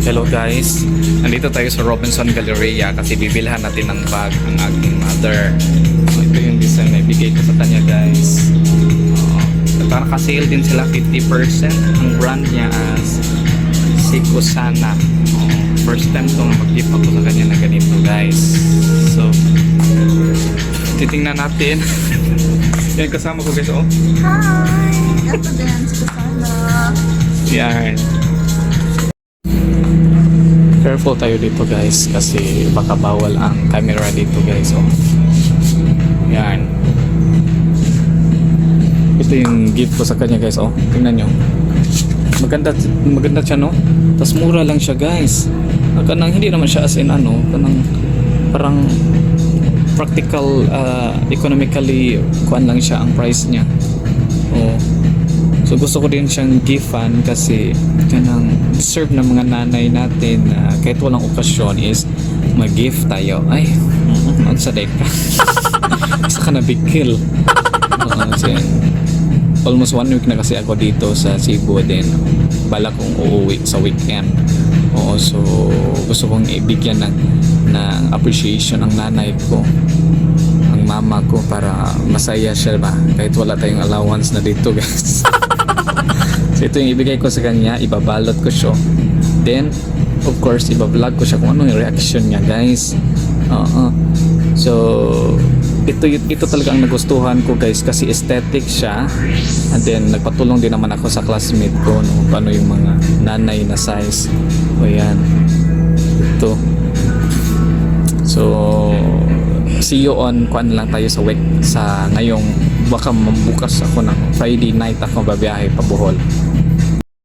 Hello guys, nandito tayo sa Robinson Galleria kasi bibilhan natin ng bag ang aking mother. So ito yung design na ibigay ko sa kanya guys. Naka-sale din sila 50%. Ang brand niya as Sikusana. First time itong mag-gift ako sa kanya na ganito guys. So titingnan natin. Yan kasama ko guys. Oh. Hi! Ito din, Sikusana. Yan. Careful tayo dito guys kasi baka bawal ang camera dito guys. Oh. Yan. Ito yung gift ko sa kanya guys. Oh, tingnan nyo. Maganda siya no. Tapos mura lang siya guys. Kanang hindi naman siya as in ano, kanang parang practical, economically kuan lang siya ang price niya. Oh. So gusto ko din siyang gifan kasi kanang serve ng mga nanay natin na kahit walang okasyon is mag-gift tayo. Ay, ang saday ka. Isa ka na big kill. Almost 1 week na kasi ako dito sa Cebu din. Bala kong uuwi sa weekend. Oo, so gusto kong ibigyan ng appreciation ang nanay ko, ang mama ko para masaya siya ba kahit wala tayong allowance na dito guys. So ito yung ibigay ko sa kanya, ibabalot ko siya. Then, of course, ibablog ko siya kung ano yung reaction niya guys. So, ito talaga ang nagustuhan ko guys kasi aesthetic siya. And then, nagpatulong din naman ako sa classmate ko no, kung ano yung mga nanay na size. O yan. Ito. So, see you on kuan lang tayo sa week sa ngayong baka mambukas ako ng Friday night ako babiyahe pa Bohol.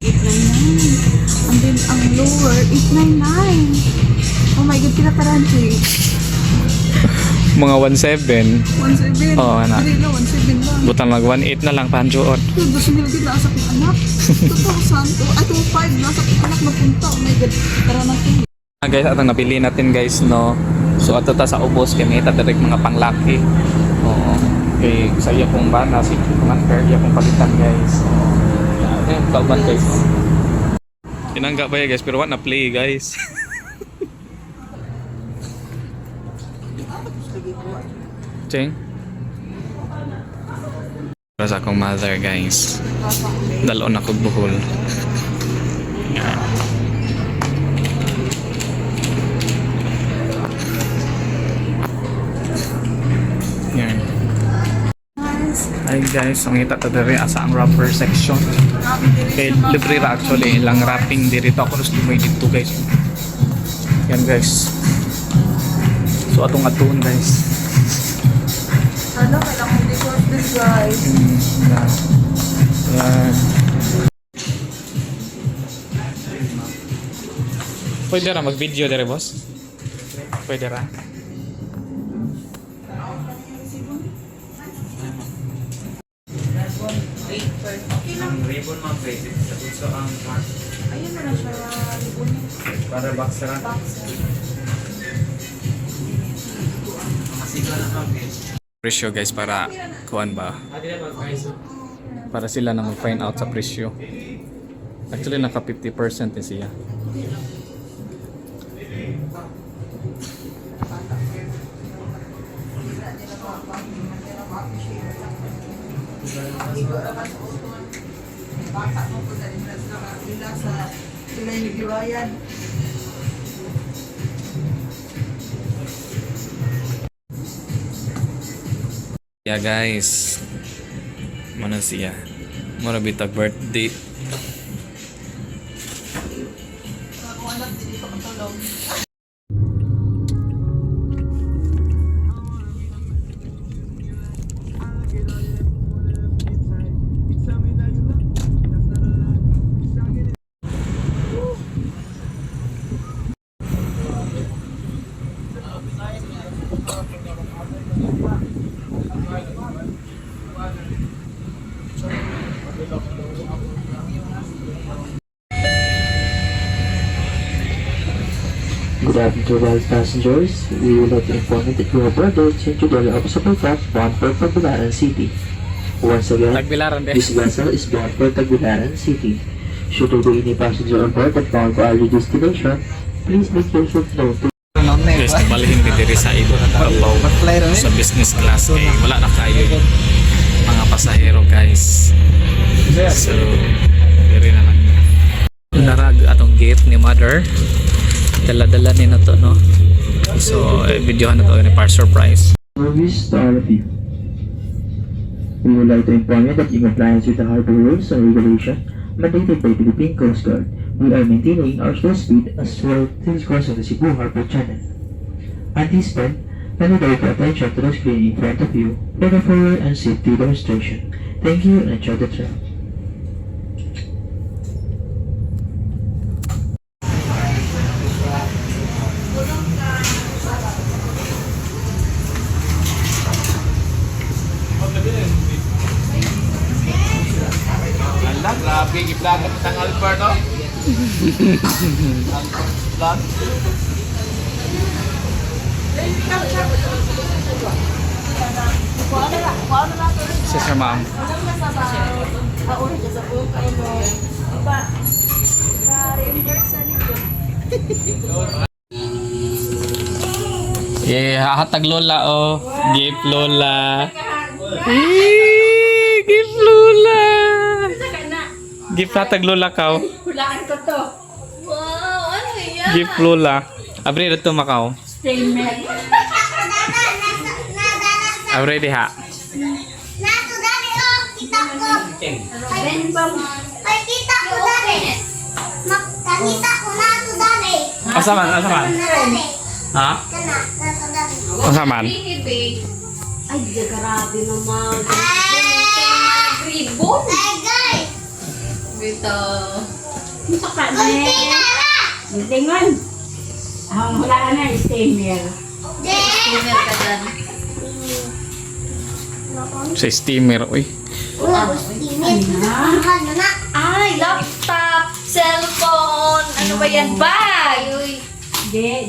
899. And then ang lower, 899. Oh my God, pinataranchi. Mga 17. 1.7. Oo, anak. Hindi na, 1.7 lang. Butang mag 1.8 na lang panjoon. Ito, gusto nila din nasa kong anak. 2,000. Ay, 2,500. Nasa kong anak napunta. Oh my God, tara natin. Guys, atong napili natin guys no. So ato ta sa ubos kay may direct mga panglaki. Oo. Kay saya kong bana si commander ya kong palitan guys. Yan, kalban guys. Tinangga ba ya guys pero na play guys. Cheng. Para sa akong mother guys. Dalon ako Bohol. Yan. Yan. Ay guys, ang ita tadari asa ang wrapper section. Kay libre ra actually lang wrapping dito ako gusto mo dito guys. Yan guys. So atong atuon guys. Ano, kailangan mo dito this guys. Yan. Pwede ra mag-video dere boss? Pwede ra. Ang ribbon mga pwede sa gusto ang mark. Ayun na lang siya, ribbon. Para boxer ang masigla na mga pwede. Presyo guys para kuan ba? Para sila na mag-find out sa presyo. Actually naka 50% din siya. Bata mo ko sa nila sa sila yung giwayan. Yeah guys. Mana siya? Mura bitag birthday. Kung anak dito matulog. Good afternoon to all passengers. We would like to inform you that you are boarded into the Obstacle Craft bound for Tagbilaran City. Once again, Tagbilaran din. this vessel is bound for Tagbilaran City. Should there be any passenger on board that bound for our destination, please make yourself known to Guys, nabalihin din diri sa ilo babaw sa business class kay wala na kayo yung mga pasahero guys. So, diri na lang. Narag atong gift ni mother. Dala-dala ni na to, no? So, videohan na to ni par surprise. service to all of you. We would like to inform you that in compliance with the harbor rules and regulations mandated by Philippine Coast Guard, we are maintaining our slow speed as well through the course of the Cebu Harbor Channel. At this point, I would like to attention to the screen in front of you for the forward and safety demonstration. Thank you and enjoy the trip. Alam, grabe, giplagat ng Albert, no? Albert. Si Sir Ma'am. Yeah, hatag lola oh. Gift lola. Gift lola. Gift hatag lola ka oh. Hulaan ko to. Wow, ano yan? Gift lola. Abri dito makaw. Statement. Abri diha. Nato dali oh, kita ko. Ay, kita ko dali. Makita ko nato dali. Asaman, asaman. Dali. Ha? Kana, nato dali. Asaman. Ay, grabe naman. Ribbon? Ay, guys. Ito. Ano sa Kunti kanin? na ra. Tingon. Ang hulaan na, steamer. De. Email ka dyan. Sa steamer, uy. Wala ko steamer. Mahal mo na. Ay, laptop, cellphone, ano ba yan? Bag! De.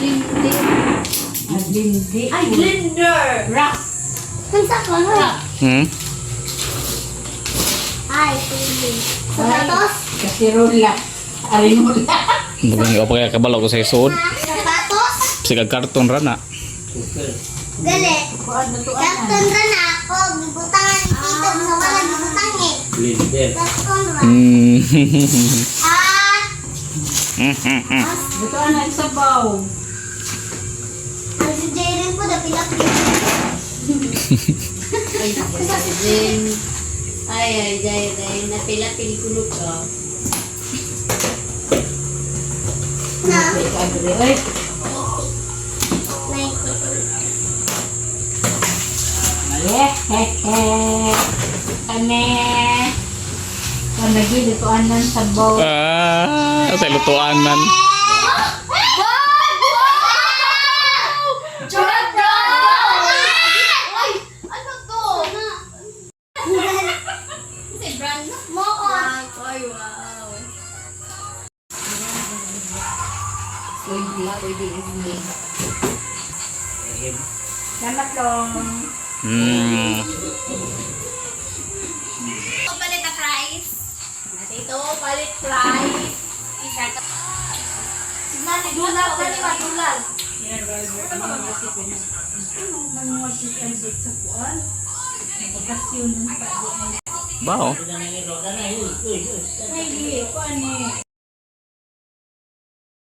Blender. Naglindi. Ay, blender! Rock. Kunsa ko na. Ay, pili. Sapatos. Kasirola. Arimula. Bukan apa kaya kabalo ko sa isod. Sapatos. Sige karton ra na. Gali. Karton ra na ako. Gibutangan ni Tito. Sa wala gibutang eh. Karton ra. Ito na isabaw. Ang si Jaren po na pilapit. Ay, napila-pili ko ka. Na. Ay, Ane. Lagi dito anan sa boat. Sa lutuanan. Ay! Ano to? Kasi brand na. Moon. Ay, wow. Salamat long. Palit na price. Ito, palit price. Isa to. Nani, dulag, nani, matulag. Bao. Ay, kuan eh.